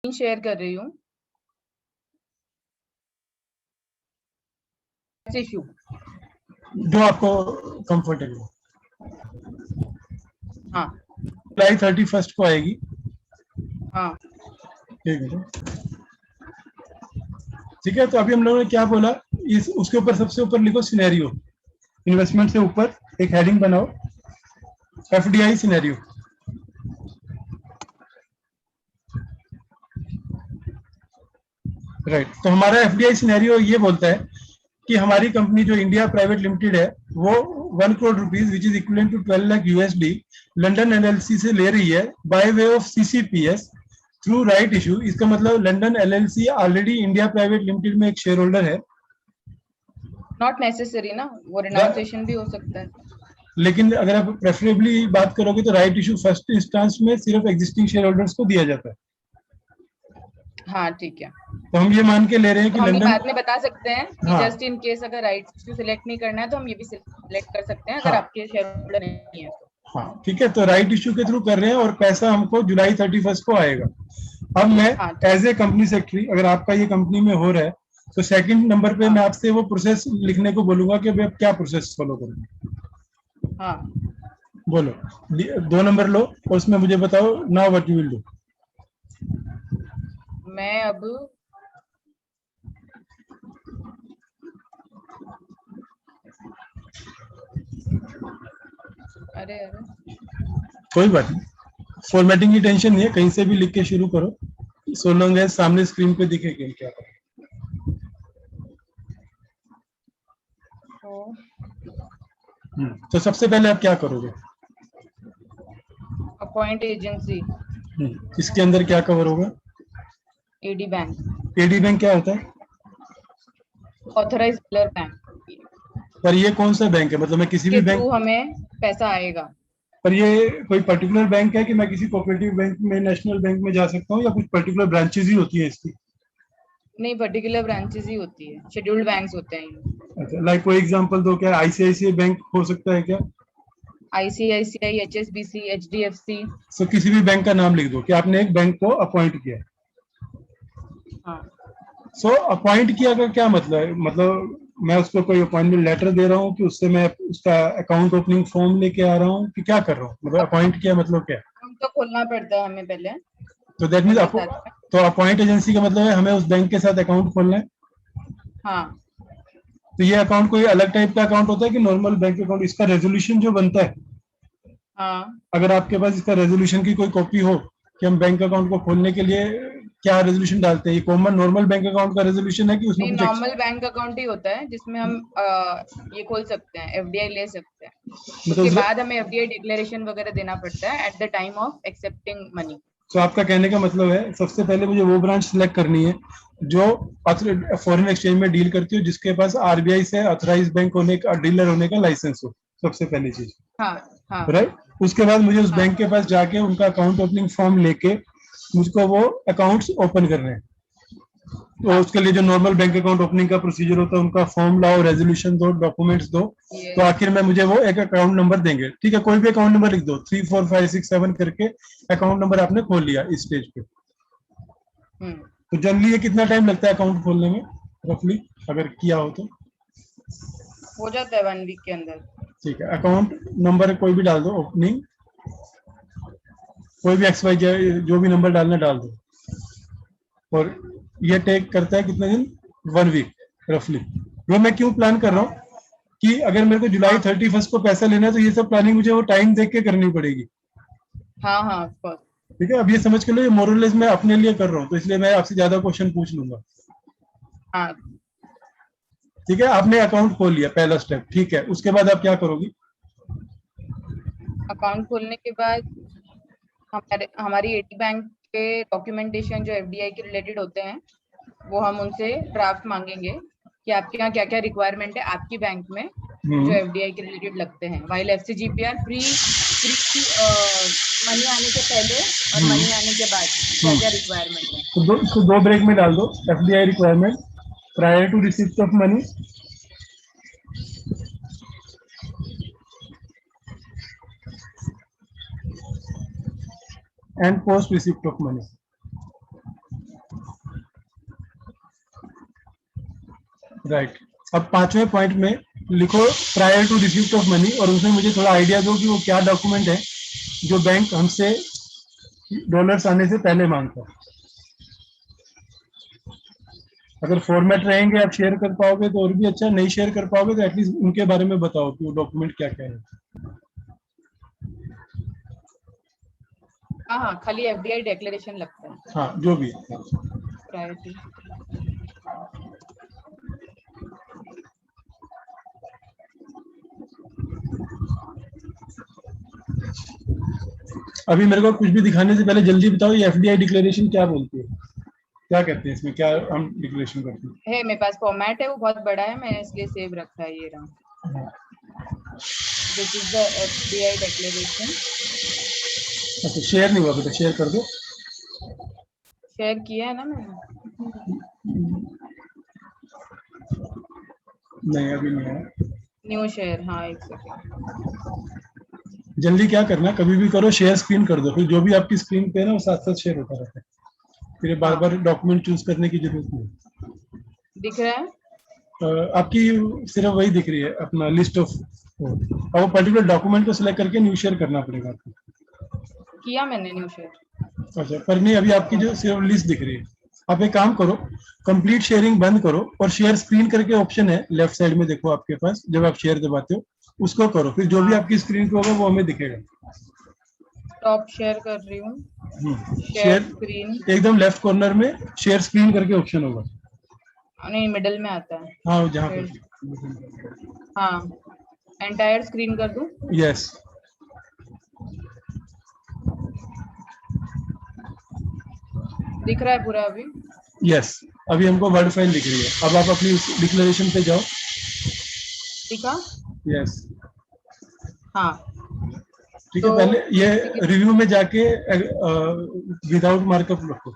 Share कर रही हूँ। इशू जो आपको कंफर्टेबल। हाँ जुलाई 31 को आएगी। हाँ ठीक है, तो अभी हम लोगों ने क्या बोला, इस उसके ऊपर सबसे ऊपर लिखो सिनेरियो। इन्वेस्टमेंट से ऊपर एक हेडिंग बनाओ, एफडीआई सिनेरियो। राइट, तो हमारा एफडीआई सिनेरियो ये बोलता है कि हमारी कंपनी जो इंडिया प्राइवेट लिमिटेड है वो 1 crore rupees which is equivalent to 12 lakh USD London LLC से ले रही है by way of CCPS through right issue. इसका मतलब London LLC already India private limited में एक शेयर होल्डर है। नॉट नेसेसरी ना, वो रिनाउंसिएशन भी हो सकता है। लेकिन अगर आप प्रेफरेबली बात करोगे तो राइट इशू फर्स्ट इंस्टेंस में सिर्फ एग्जिस्टिंग शेयर होल्डर्स को दिया जाता है। हाँ ठीक है, तो हम ये मान के ले रहे हैं कि तो हम ये लंदन, बाद में बता सकते हैं कि हाँ जस्ट इन केस अगर राइट इशू सिलेक्ट नहीं करना है तो हम ये भी सिलेक्ट कर सकते हैं अगर हाँ आपके शेयर होल्डर नहीं है तो। हाँ ठीक है, तो राइट इशू के थ्रू कर रहे हैं और पैसा हमको जुलाई 31 को आएगा। अब मैं हाँ ठीक एज ए कंपनी सेक्रेटरी, अगर आपका ये कंपनी में हो रहा है तो सेकंड नंबर पे हाँ मैं आपसे वो प्रोसेस लिखने को बोलूंगा कि भाई आप क्या प्रोसेस फॉलो करेंगे। हाँ। बोलो, 2 नंबर लो और उसमें मुझे बताओ now what you will do. मैं अब अरे अरे कोई बात नहीं, फॉर्मेटिंग की टेंशन नहीं है, कहीं से भी लिख के शुरू करो, सो लॉन्ग एज सामने स्क्रीन पे दिखे कि क्या करें। तो सबसे पहले आप क्या करोगे? अपॉइंट एजेंसी, इसके अंदर क्या कवर होगा? एडी बैंक, एडी बैंक क्या होता है? ऑथराइज्ड डीलर बैंक, पर ये कौन सा बैंक है, मतलब मैं किसी भी के बैंक, थ्रू हमें पैसा आएगा। पर ये कोई पर्टिकुलर बैंक है कि मैं किसी कोऑपरेटिव बैंक में, नेशनल बैंक में जा सकता हूँ या कुछ पर्टिकुलर ब्रांचेज ही होती है इसकी? नहीं, पर्टिकुलर ब्रांचेस ही होती है, शेड्यूल्ड बैंक्स होते हैं ये। अच्छा, लाइक कोई एग्जांपल दो, क्या आईसीआईसीआई बैंक हो सकता है क्या? ICICI, HSBC, HDFC. सो किसी भी बैंक का नाम लिख दो कि आपने एक बैंक को अपॉइंट किया। हाँ सो अपॉइंट किया का क्या मतलब है? मतलब मैं उसको कोई अपॉइंटमेंट लेटर दे रहा हूँ कि उससे मैं उसका अकाउंट ओपनिंग फॉर्म लेके आ रहा हूँ कि क्या कर रहा हूँ? मतलब अपॉइंट किया मतलब क्या? अकाउंट तो खोलना पड़ता है हमें पहले तो दैट मीन उनके साथ में। तो अपॉइंट एजेंसी का मतलब है हमें उस बैंक के साथ अकाउंट खोलना है। हाँ तो ये अकाउंट कोई अलग टाइप का अकाउंट होता है कि नॉर्मल बैंक अकाउंट? इसका रेजोल्यूशन जो बनता है, हाँ। अगर आपके पास इसका रेजोल्यूशन की कोई कॉपी हो कि हम बैंक अकाउंट को खोलने के लिए क्या रेजोल्यूशन डालते हैं, ये कॉमन नॉर्मल बैंक अकाउंट का रेजोल्यूशन है कि उसमें नहीं, कुछ नॉर्मल बैंक अकाउंट ही होता है जिसमें हम ये खोल सकते हैं, एफडीआई ले सकते हैं। उसके मतलब? बाद हमें एफडीआई डिक्लेरेशन वगैरह देना पड़ता है at the time of accepting money. तो आपका कहने का मतलब है सबसे पहले मुझे वो ब्रांच सेलेक्ट करनी है जो फॉरेन एक्सचेंज में डील करती हो, जिसके पास आरबीआई से ऑथराइज बैंक होने का, डीलर होने का लाइसेंस हो, सबसे पहली चीज। हाँ हाँ राइट, उसके बाद मुझे उस हाँ बैंक के पास जाके उनका अकाउंट ओपनिंग फॉर्म लेके मुझको वो अकाउंट्स ओपन करने हैं। तो हाँ। उसके लिए जो नॉर्मल बैंक अकाउंट ओपनिंग का प्रोसीजर होता है, उनका फॉर्म लाओ, रेजोल्यूशन दो, डॉक्यूमेंट्स दो, तो ये आखिर में मुझे वो एक अकाउंट नंबर देंगे। ठीक है, कोई भी अकाउंट नंबर लिख दो, 34567 करके अकाउंट नंबर आपने खोल लिया इस स्टेज पे। तो जनरली ये कितना टाइम लगता है अकाउंट खोलने में, रफली अगर किया हो तो? हो जाता है 1 वीक के अंदर। ठीक है, अकाउंट नंबर कोई भी डाल दो, ओपनिंग कोई भी एक्स वाई जो भी नंबर डालना डाल दो। और ये टेक करता है कितने दिन? 1 वीक रफली। वो मैं क्यों प्लान कर रहा हाँ हूँ कि अगर मेरे को जुलाई हाँ 31 को पैसा लेना है तो ये सब प्लानिंग मुझे वो टाइम देख के करनी पड़ेगी। हाँ हाँ ऑफ कोर्स। ठीक है, अब ये समझ के लो ये मोरलेस मैं अपने लिए कर रहा हूँ, तो इसलिए मैं आपसे ज्यादा क्वेश्चन पूछ लूंगा। हाँ, ठीक है, आपने अकाउंट खोल लिया, पहला स्टेप, ठीक है, उसके बाद आप क्या करोगी? अकाउंट खोलने के बाद हमारी एटी बैंक के डॉक्यूमेंटेशन जो एफडीआई के रिलेटेड होते हैं वो हम उनसे ड्राफ्ट मांगेंगे कि आपके यहाँ क्या क्या रिक्वायरमेंट है आपकी बैंक में जो एफडीआई के रिलेटेड लगते हैं, वाइल एफसीजीपीआर प्री प्री मनी आने के पहले और मनी आने के बाद क्या क्या रिक्वायरमेंट है। तो इसको 2 ब्रेक में डाल दो, FDI requirement prior to receipt of money and post receipt of money. Right. अब 5वें पॉइंट में लिखो prior to receipt of money, और उसमें मुझे थोड़ा आइडिया दो कि वो क्या डॉक्यूमेंट है जो बैंक हमसे डॉलर्स आने से पहले मांगता है। अगर फॉर्मेट रहेंगे आप शेयर कर पाओगे तो और भी अच्छा, नहीं शेयर कर पाओगे तो एटलीस्ट उनके बारे में बताओ कि वो डॉक्यूमेंट क्या क्या है। हाँ हाँ, खाली एफडीआई डिक्लेरेशन लगता है। हाँ जो भी है। प्रायोरिटी। अभी मेरे को कुछ भी दिखाने से पहले जल्दी बताओ ये एफडीआई डिक्लेरेशन क्या बोलती है, क्या कहते हैं इसमें, क्या हम डिक्लेरेशन करते हैं? है मेरे पास फॉर्मेट है, वो बहुत बड़ा है, मैंने इसलिए सेव रखा है। ये रहा, this is the FDI declaration. अच्छा शेयर नहीं हुआ अभी तक, शेयर कर दो। शेयर किया है ना मैंने। नहीं अभी नहीं आया। न्यू शेयर, हाँ एक सेकेंड। जल्दी क्या करना, कभी भी करो शेयर स्क्रीन कर दो, फिर जो भी आपकी स्क्रीन पे है ना वो साथ साथ शेयर होता रहता है, फिर बार बार डॉक्यूमेंट चूज करने की जरूरत नहीं। दिख रहा है? आपकी सिर्फ वही दिख रही है अपना लिस्ट ऑफ, और वो पर्टिकुलर डॉक्यूमेंट को सिलेक्ट करके न्यू शेयर करना पड़ेगा आपको। किया मैंने न्यू शेयर। अच्छा पर नहीं, अभी आपकी जो सिर्फ लिस्ट दिख रही है। आप एक काम करो, कंप्लीट शेयरिंग बंद करो और शेयर स्क्रीन करके ऑप्शन है लेफ्ट साइड में, देखो आपके पास जब आप शेयर दबाते हो उसको करो, फिर जो भी आपकी स्क्रीन पे होगा वो हमें दिखेगा। टॉप शेयर कर रही हूँ। शेयर शेयर स्क्रीन, एकदम लेफ्ट कॉर्नर में शेयर स्क्रीन करके ऑप्शन होगा। नहीं मिडिल में आता है। हाँ जहाँ पे। हाँ, एंटायर स्क्रीन कर दूं? यस। दिख रहा है पूरा अभी? यस अभी हमको वर्ड फाइल दिख रही है। अब आप अपनी डिक्लेरेशन पे जाओ। दिखा? यस हाँ ठीक है। पहले ये रिव्यू में जाके विदाउट मार्कअप रखो,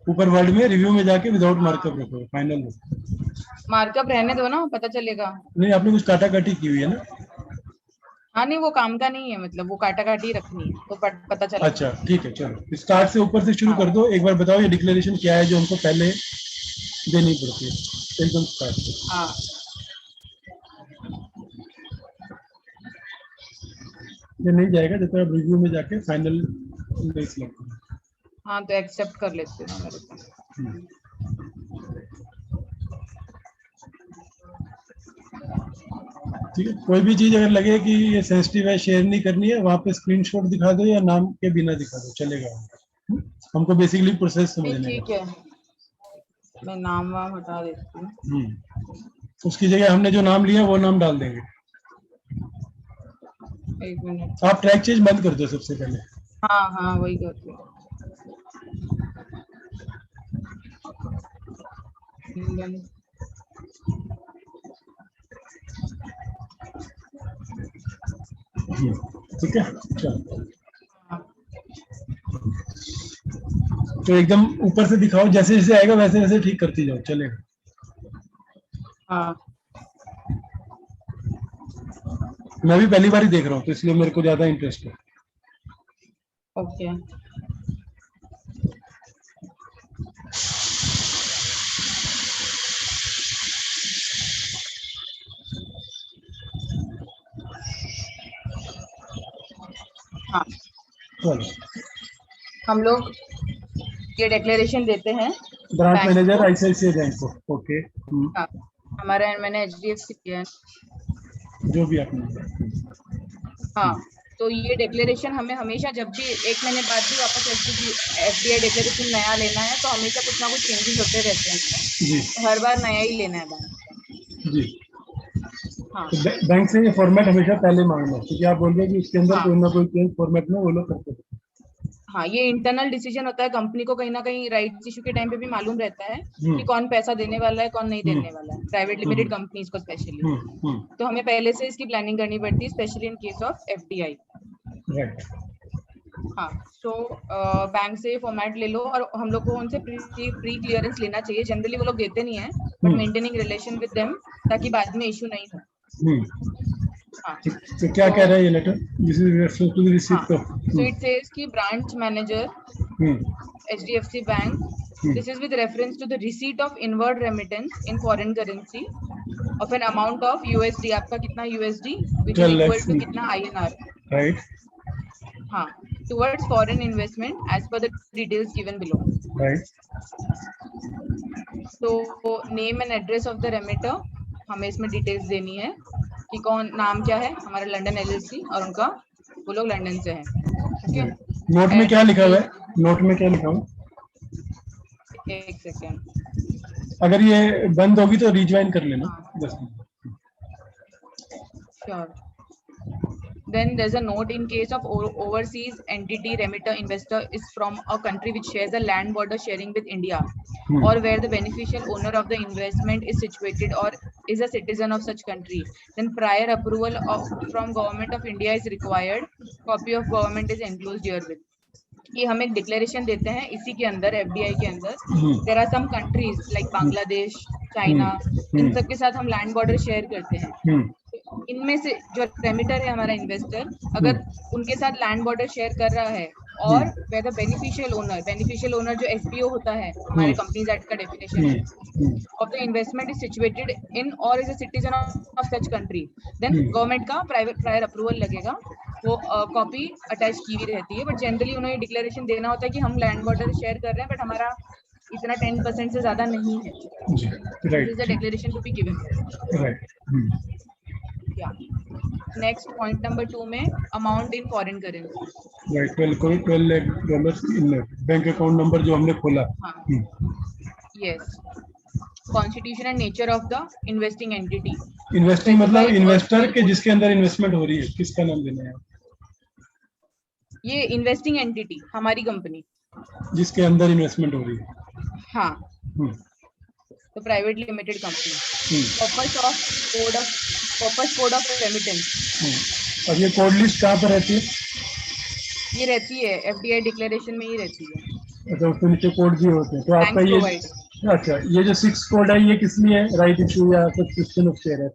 ऊपर वर्ड में रिव्यू में जाके विदाउट मार्कअप रखो, फाइनल रखो। मार्कअप रहने दो ना, पता चलेगा। नहीं आपने कुछ काटा काटी की हुई है ना? हाँ नहीं, वो काम का नहीं है, मतलब वो काटा काटी रखनी है तो पता चला। अच्छा ठीक है, चलो स्टार्ट से ऊपर से शुरू हाँ। कर दो। एक बार बताओ ये डिक्लेरेशन क्या है जो हमको पहले देनी पड़ती है, एकदम स्टार्ट से। हाँ ये नहीं जाएगा जब तक आप रिव्यू में जाके फाइनल नहीं सिलेक्ट करो। हाँ, तो एक्सेप्ट कर लेते हो मेरे को। ठीक है, कोई भी चीज अगर लगे कि ये सेंसिटिव है शेयर नहीं करनी है, वहां पे स्क्रीनशॉट दिखा दो या नाम के बिना दिखा दो चलेगा। हमको बेसिकली प्रोसेस समझने ठीक है, मैं नाम वाम हटा देती हूँ। उसकी जगह हमने जो नाम लिया वो नाम डाल देंगे। एक मिनट। आप ट्रैक चेंज बंद कर दो सबसे पहले। हाँ हाँ वही करती हूँ। ठीक है चलो, तो एकदम ऊपर से दिखाओ, जैसे जैसे आएगा वैसे वैसे ठीक करती जाओ, चलेगा। हाँ मैं भी पहली बार ही देख रहा हूँ तो इसलिए मेरे को ज्यादा इंटरेस्ट है। ओके। हाँ, चलो हम लोग ये डिक्लेरेशन देते हैं ब्रांच बैंक मैनेजर को। आईसीआईसीआई बैंक को। ओके हाँ, हमारा मैंने एचडीएफसी किया है। जो भी आपने। हाँ, तो ये डिक्लेरेशन हमें हमेशा जब भी 1 महीने बाद भी वापस एफडीआई डिक्लेरेशन नया लेना है तो हमेशा कुछ ना कुछ चेंजेस होते रहते हैं जी तो हर बार नया ही लेना है बैंक। जी। हाँ तो बैंक से ये फॉर्मेट हमेशा पहले मांगना है क्योंकि आप बोल रहे हैं कि इसके अंदर हाँ कोई ना कोई चेंज फॉर्मेट में वो लोग करते हैं। हाँ, ये इंटरनल डिसीजन होता है कंपनी को, कहीं ना कहीं राइट्स इशू के टाइम पे भी मालूम रहता है कि कौन पैसा देने वाला है, कौन नहीं देने वाला है, प्राइवेट लिमिटेड कंपनीज को स्पेशली। तो हमें पहले से इसकी प्लानिंग करनी पड़ती है, specially in case of FDI. Right. हाँ, सो बैंक से फॉर्मेट ले लो और हम लोग को उनसे प्री क्लियरेंस लेना चाहिए। जनरली वो लोग देते नहीं है, but maintaining relation with them ताकि बाद में इशू नहीं हो। हाँ, तो क्या कह रहा है ये letter? This is reference to the receipt of. So it says कि branch manager HDFC bank This is with reference to the receipt of inward remittance in foreign currency of an amount of USD. आपका कितना USD, which is equal to कितना INR, right? हाँ, towards foreign investment as per the details given below. Right. तो name and address of the remitter हमें इसमें details देनी है कि कौन, नाम क्या है हमारा लंदन LLC और उनका, वो लोग लंदन से हैं. ओके, नोट में क्या लिखा हुआ है? नोट में क्या लिखा हुआ है? एक सेकेंड, अगर ये बंद होगी तो रिज्वाइन कर लेना 10 minute. Sure. Then there's a note in case of overseas entity remitter investor is from a country which shares a land border sharing with India, or where the beneficial owner of the investment is situated or is a citizen of such country, then prior approval from Government of India is required. Copy of government is enclosed herewith. कि हम एक declaration देते हैं इसी के अंदर, FDI के अंदर, there are some countries like Bangladesh, China, इन सब के साथ हम लैंड बॉर्डर शेयर करते हैं. इनमें से जो रेमिटर है हमारा इन्वेस्टर, अगर उनके साथ लैंड बॉर्डर शेयर कर रहा है और वेयर द बेनिफिशियल ओनर जो एफपीओ होता है हमारे कंपनीज एक्ट का डेफिनेशन है, of the investment is situated in or is a citizen of such country, then government का प्रायर अप्रूवल लगेगा. वो कॉपी अटैच की हुई रहती है, बट जनरली उन्हें डिक्लेरेशन देना होता है कि हम लैंड बॉर्डर शेयर कर रहे हैं बट हमारा इतना 10% से ज्यादा नहीं है. This is the declaration to be given. Right. Yeah. Next point number 2 में amount in foreign currency. Right. $12 lakh in bank account number जो हमने खोला. Yes. Constitution and nature of the investing entity. Investing मतलब investor के जिसके अंदर investment हो रही है, किसका नाम देना है? ये इन्वेस्टिंग एंटिटी हमारी कंपनी जिसके अंदर इन्वेस्टमेंट हो रही है. हाँ. तो private limited company. Purpose code of remittance. और ये कोड लिस्ट कहाँ पर रहती है? ये रहती है एफडीआई डिक्लेरेशन में ही रहती है. अच्छा, उसके नीचे कोड भी होते हैं. तो आपका ये, अच्छा, ये जो 6 कोड है ये किस लिए है? राइट इशू या सब्सक्रिप्शन ऑफ शेयर है?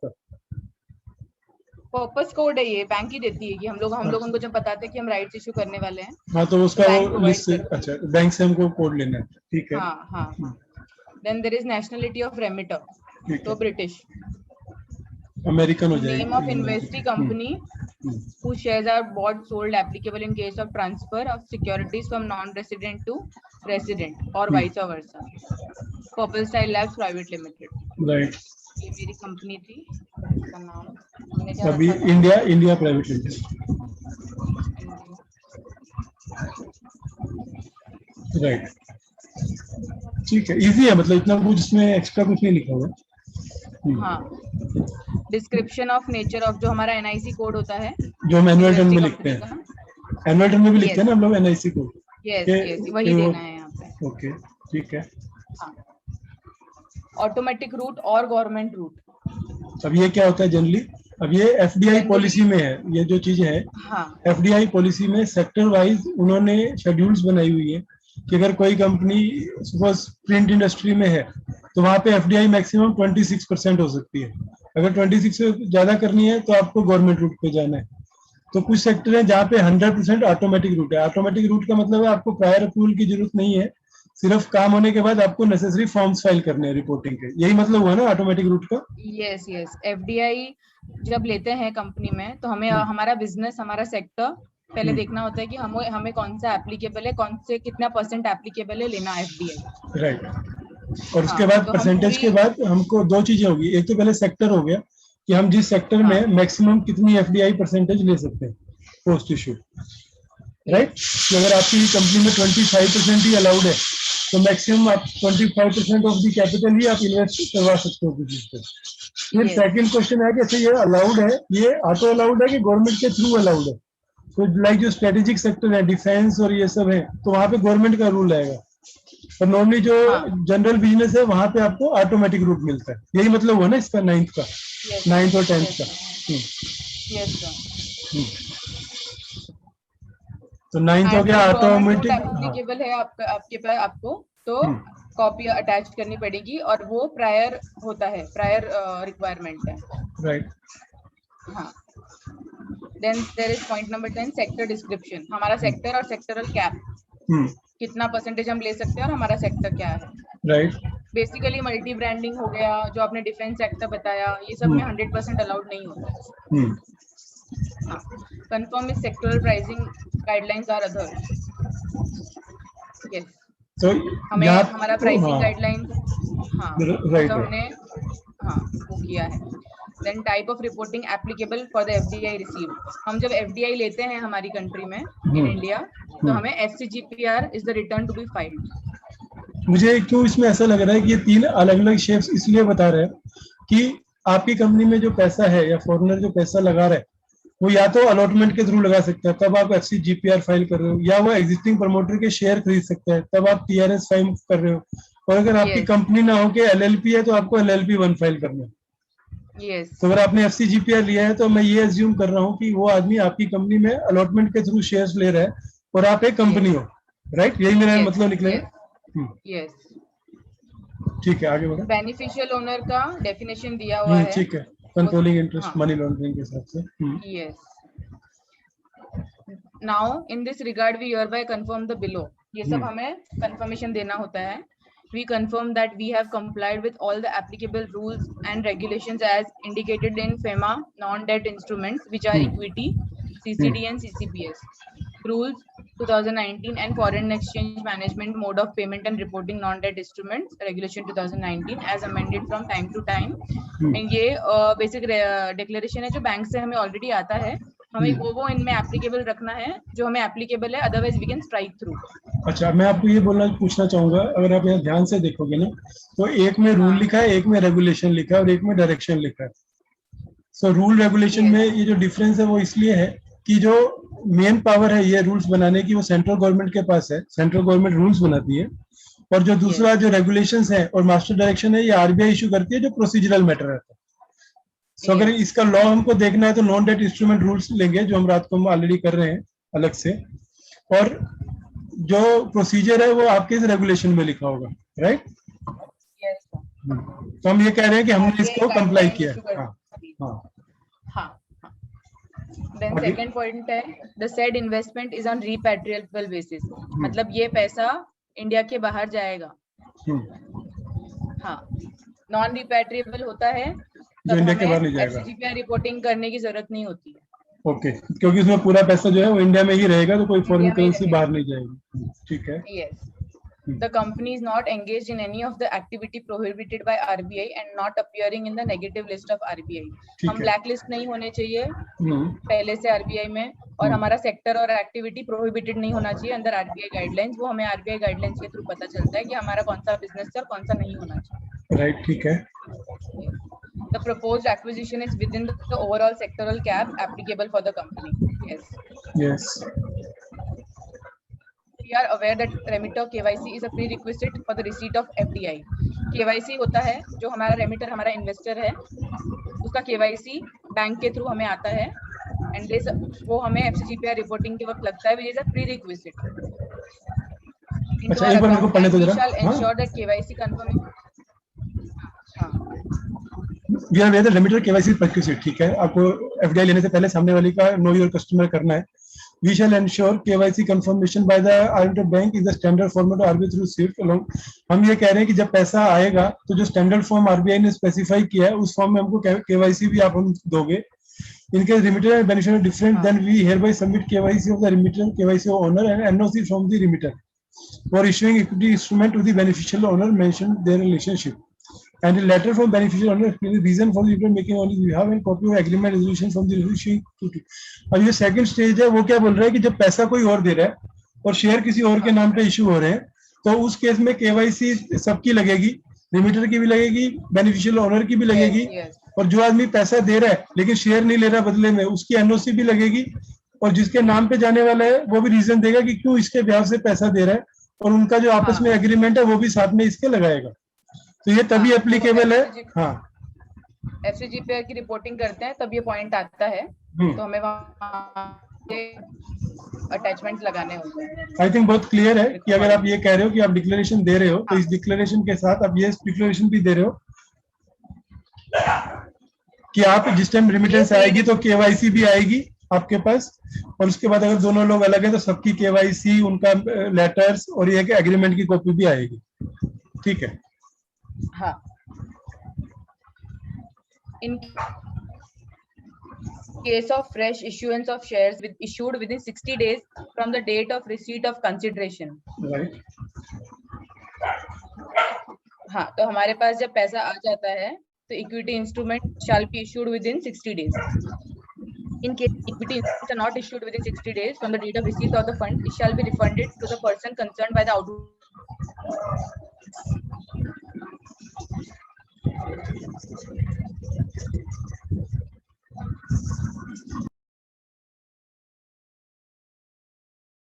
पर्पस कोड है, ये बैंक ही देती है कि हम लोग उनको जब बताते हैं कि हम राइट्स इशू करने वाले हैं. हाँ, तो उसका वो लिस्ट, अच्छा, बैंक से हमको कोड लेना है. ठीक है. हाँ. Then there is nationality of remitter, तो ब्रिटिश, अमेरिकन हो जाएगी. Name of investee company whose shares are bought sold applicable in case of transfer of securities from non-resident to resident or vice versa. Purple Style Labs Private Limited. Right. ये मेरी company थी, इसका नाम अभी India private limited. Right. ठीक है, easy है, मतलब इतना कुछ इसमें एक्स्ट्रा कुछ नहीं लिखा हुआ. हाँ. डिस्क्रिप्शन ऑफ नेचर ऑफ, जो हमारा एनआईसी कोड होता है जो हम एनुअल टर्न में लिखते हैं, एनुअल टर्न में भी लिखते हैं ना हम लोग एनआईसी कोड. यस, वही देना है यहाँ पे. ओके, ठीक है. ऑटोमेटिक रूट और गवर्नमेंट रूट. अब ये क्या होता है जनरली? अब ये एफडीआई पॉलिसी में है, ये जो चीजें है. हाँ. एफडीआई पॉलिसी में सेक्टर वाइज उन्होंने शेड्यूल्स बनाई हुई है कि अगर कोई कंपनी सपोज प्रिंट इंडस्ट्री में है तो वहां पे एफडीआई मैक्सिमम 26% हो सकती है. अगर 26 से ज्यादा करनी है तो आपको गवर्नमेंट रूट पे जाना है. तो कुछ सेक्टर है जहाँ पे 100% ऑटोमेटिक रूट है. ऑटोमेटिक रूट का मतलब है आपको प्रायर अप्रूवल की जरूरत नहीं है, सिर्फ काम होने के बाद आपको नेसेसरी फॉर्म्स फाइल करने हैं रिपोर्टिंग के. यही मतलब हुआ ना ऑटोमेटिक रूट का? यस. एफडीआई जब लेते हैं कंपनी में तो हमें हमारा बिजनेस, हमारा सेक्टर पहले देखना होता है कि हमें कौन सा एप्लीकेबल है, कौन से कितना % एप्लीकेबल है लेना एफडीआई. राइट. और उसके बाद परसेंटेज के बाद हमको 2 चीजें होगी. एक तो पहले सेक्टर हो गया कि हम जिस सेक्टर में मैक्सिमम कितनी एफडीआई परसेंटेज ले सकते हैं पोस्ट इशू. राइट. तो अगर आपकी कंपनी में 25% ही अलाउड है तो मैक्सिमम आप 25% ऑफ द कैपिटल ही आप इन्वेस्ट करवा सकते हो किसी पे. फिर सेकंड क्वेश्चन है कि अच्छा ये अलाउड है, ये ऑटो अलाउड है कि गवर्नमेंट के थ्रू अलाउड है? तो लाइक जो स्ट्रेटेजिक सेक्टर है, डिफेंस और ये सब है, तो वहां पे गवर्नमेंट का रूल आएगा. और नॉर्मली जो जनरल बिजनेस है वहां पे आपको ऑटोमेटिक रूट मिलता है. यही मतलब हुआ ना इसका 9th का, 9th और 10th का. तो 9th हो गया ऑटोमेटिक. एप्लीकेबल है आपके पास, आपको तो कॉपी अटैच करनी पड़ेगी और वो प्रायर होता है, प्रायर रिक्वायरमेंट है. राइट. हाँ. Then there is point number 10, sector description. हमारा सेक्टर और सेक्टरल कैप. कितना परसेंटेज हम ले सकते हैं और हमारा सेक्टर क्या है। राइट। बेसिकली मल्टी ब्रांडिंग हो गया, जो आपने डिफेंस सेक्टर बताया, ये सब में 100% अलाउड नहीं होता है। हाँ, confirm is sectoral pricing guidelines or others. Yes, तो हमें यहाँ हमारा प्राइसिंग गाइडलाइंस, हाँ राइट तो हमने हाँ वो किया है। Then type of reporting applicable for the FDI received. हम जब एफडीआई लेते हैं हमारी कंट्री में इन इंडिया, तो हमें FCGPR is the return to be filed. मुझे क्यों इसमें ऐसा लग रहा है कि ये 3 अलग अलग शेप्स इसलिए बता रहे हैं कि आपकी कंपनी में जो पैसा है या फॉरेनर जो पैसा लगा रहा है वो या तो अलॉटमेंट के थ्रू लगा सकता है, तब आप एफसीजीपीआर फाइल कर रहे हो, या वो एग्जिस्टिंग प्रमोटर के शेयर खरीद सकता है, तब आप टीआरएस फाइल कर रहे हो। और अगर आपकी कंपनी ना हो के एलएलपी है तो आपको एलएलपी 1 फाइल करना है। तो अगर आपने एफसीजीपीआर लिया है तो मैं ये एज्यूम कर रहा हूँ कि वो आदमी आपकी कंपनी में अलॉटमेंट के थ्रू शेयर्स ले रहा है और आप एक कंपनी हो, राइट? यही मेरा मतलब निकलेगा। यस, ठीक है, आगे बढ़ो। बेनिफिशियल ओनर का डेफिनेशन दिया हुआ है। ठीक है, कंट्रोलिंग इंटरेस्ट मनी लॉन्ड्रिंग के हिसाब से। Yes, now in this regard we hereby confirm the below। ये सब हमें कंफर्मेशन देना होता है। We confirm that we have complied with all the applicable rules and regulations as indicated in FEMA non-debt instruments, which are equity, CCD and CCPS rules 2019 and foreign exchange management mode of payment and reporting non-debt instruments regulation 2019 as amended from time to time। ये basic declaration है जो bank से हमें already आता है, हमें वो इनमें एप्लीकेबल रखना है जो हमें एप्लीकेबल है, otherwise we can strike through. अच्छा, मैं आपको ये पूछना चाहूंगा, अगर आप यहाँ ध्यान से देखोगे ना तो एक में रूल लिखा है, एक में रेगुलेशन लिखा है और एक में डायरेक्शन लिखा है। सो रूल रेगुलेशन में ये जो डिफरेंस है वो इसलिए है कि जो मेन पावर है ये रूल्स बनाने की वो सेंट्रल गवर्नमेंट के पास है, सेंट्रल गवर्नमेंट रूल्स बनाती है। और जो दूसरा जो रेगुलेशंस है और मास्टर डायरेक्शन है ये आरबीआई इशू करती है, जो प्रोसीजरल मैटर रहता है। सो अगर इसका लॉ हमको देखना है तो नॉन डेट इंस्ट्रूमेंट रूल्स लेंगे, जो हम रात को ऑलरेडी कर रहे हैं अलग से, और जो प्रोसीजर है वो आपके इस रेगुलेशन में लिखा होगा, राइट? तो हम ये कह रहे हैं कि हमने इसको कंप्लाई किया है। हाँ। देन सेकंड पॉइंट है the said investment is on repatriable basis, मतलब ये पैसा इंडिया के बाहर जाएगा। हाँ, नॉन रिपैट्रिएबल होता है जो इंडिया के बाहर नहीं जाएगा, एफसीजीपीआर रिपोर्टिंग करने की जरूरत नहीं होती है। ओके, क्योंकि उसमें पूरा पैसा जो है वो इंडिया में ही रहेगा, तो कोई फॉरेन करेंसी बाहर नहीं जाएगी। ठीक है। Yes, the company is not engaged in any of the activity prohibited by RBI and not appearing in the negative list of RBI। हम ब्लैक लिस्ट नहीं होने चाहिए पहले से RBI में, और हमारा सेक्टर और एक्टिविटी प्रोहिबिटेड नहीं होना चाहिए अंदर RBI गाइडलाइंस। वो हमें RBI गाइडलाइंस के थ्रू पता चलता है कि हमारा कौन सा बिजनेस है और कौन सा नहीं होना चाहिए। राइट, ठीक है। The proposed acquisition is within the overall sectoral cap applicable for the company। Yes, we are aware that remitter KYC is a prerequisite for the receipt of FDI। KYC होता है जो हमारा रेमिटर, हमारा investor है, उसका KYC bank के through हमें आता है, एंड वो हमें एफसीजीपीआर रिपोर्टिंग के वक्त लगता है, which is a prerequisite। अच्छा, एक बार मेरे को पढ़ने दो जरा। shall ensure that KYC confirmation। We are aware that remitter KYC is prerequisite। ठीक है, आपको FDI लेने से पहले सामने वाले का know your customer करना है। We shall ensure KYC confirmation by the remitter bank is the standard format of RBI through SWIFT along। हम ये कह रहे हैं कि जब पैसा आएगा तो जो स्टैंडर्ड फॉर्म RBI ने स्पेसिफाई किया है उस फॉर्म में हमको KYC भी आप हम दोगे। In case remitter and beneficiary are different, then we hereby submit KYC of the remitter, KYC of owner and NOC from the remitter for issuing equity instrument to the beneficial owner mentioned their relationship, and a letter from beneficial owner explaining the reason for the remitter making on his behalf and copy of agreement resolution from the issuing equity। अब ये second stage है, वो क्या बोल रहा है कि जब पैसा कोई और दे रहा है और शेयर किसी और के नाम पे इशू हो रहे हैं तो उस केस में KYC सबकी लगेगी, रिमिटर की भी लगेगी, बेनिफिशियल ओनर की भी लगेगी, और जो आदमी पैसा दे रहा है लेकिन शेयर नहीं ले रहा बदले में उसकी एनओसी भी लगेगी, और जिसके नाम पे जाने वाला है वो भी रीजन देगा कि क्यों इसके ब्याज से पैसा दे रहा है, और उनका जो आपस में एग्रीमेंट है वो भी साथ में इसके लगाएगा। तो ये तभी एप्लीकेबल है। हाँ, एफसीजीपीआर की रिपोर्टिंग करते हैं तब ये पॉइंट आता है, तो हमें वहाँ अटैचमेंट्स लगाने होते हैं। आई थिंक बहुत क्लियर है कि अगर आप ये कह रहे हो कि आप डिक्लेरेशन दे रहे हो तो इस डिक्लेरेशन के साथ आप ये डिक्लेरेशन भी दे रहे हो कि आप जिस टाइम रेमिटेंस आएगी तो KYC भी आएगी, आपके पास, और उसके बाद अगर दोनों लोग अलग है तो सबकी केवाईसी, उनका लेटर्स और ये है कि एग्रीमेंट की कॉपी भी आएगी, ठीक है? हाँ, in case of fresh issuance of shares issued within 60 days from the date of receipt of consideration. Right. हाँ, तो हमारे पास जब पैसा आ जाता है तो equity instrument shall be issued within 60 days. In case equity instruments are not issued within 60 days from the date of receipt of the fund, it shall be refunded to the person concerned by the outward